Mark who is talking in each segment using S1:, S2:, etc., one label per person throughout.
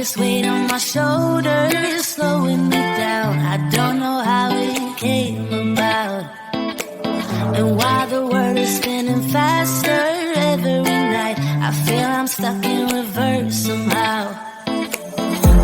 S1: this weight on my shoulders, slowing me down. I don't know how it came about. And while the world is spinning faster every night, I feel I'm stuck in reverse somehow.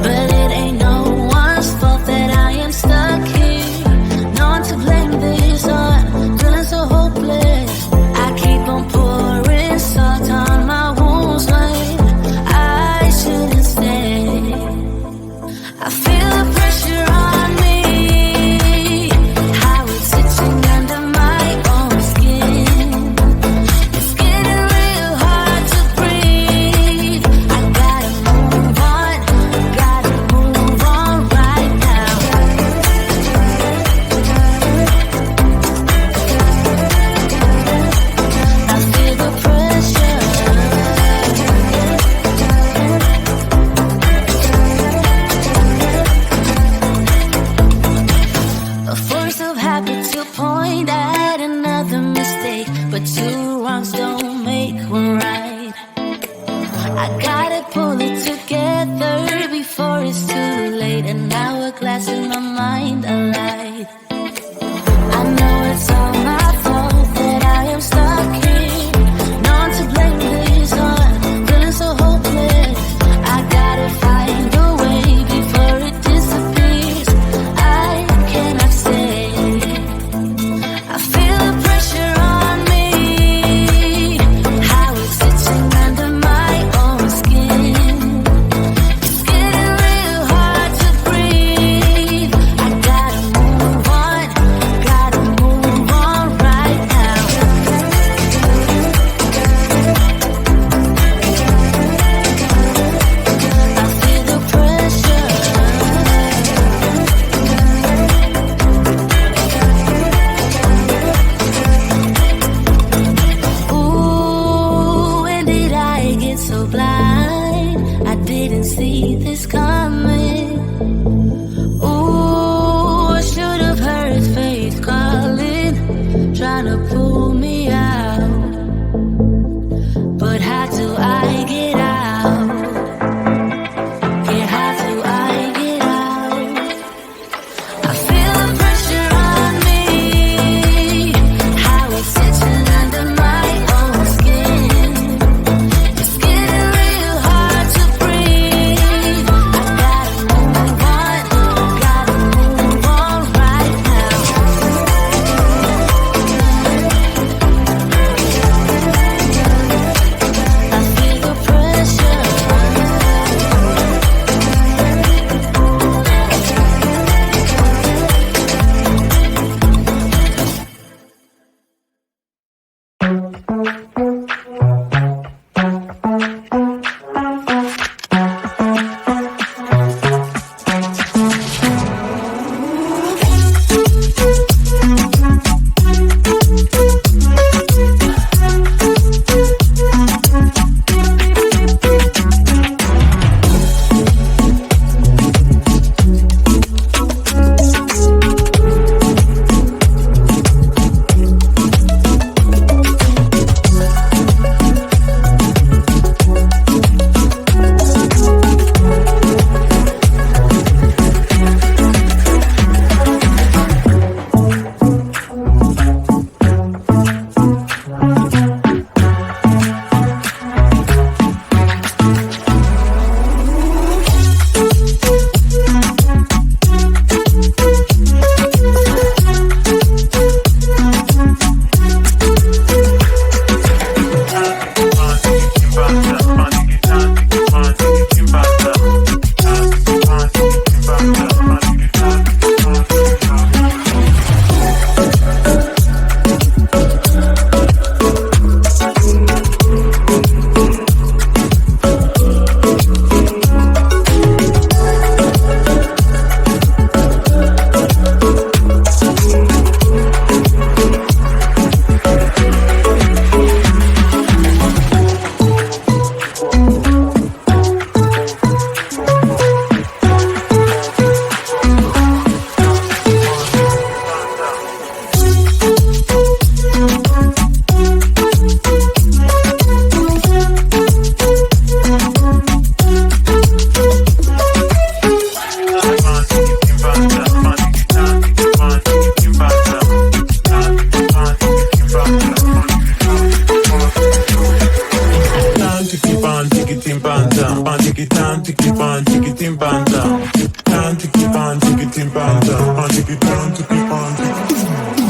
S1: But it ain't no one's fault that I am stuck here. No one to blame this on, feeling so hopeless. I keep on pouring salt on my wounds when I shouldn't stay. I feel the pressure on me, how it's itching under my own skin. It's getting real hard to breathe. I gotta move on right now. I feel the pressure. A force of habit to point at another mistake, but two wrongs don't make one right. I gotta pull it together before it's too late. An hourglass in my mind, a light. I know it's all my fault that I am stuck here. No one to blame this on, feeling so hopeless. I gotta find a way before it disappears. I cannot stay. I feel the pressure on me, how it's itching under my own skin. It's getting real hard to breathe. I gotta move on right now. I feel the pressure. Ooh, when did I get so blind? I didn't see this coming. Ooh, I should have heard faith calling, trying to pull me out. But how do I get out? Yeah, how do I get out? I feel the pressure on me, how it's itching under my own skin. It's getting real hard to breathe. I gotta move on
S2: on, take it in banda. Can't take it on, take it in banda. On take it down, take it on, take it.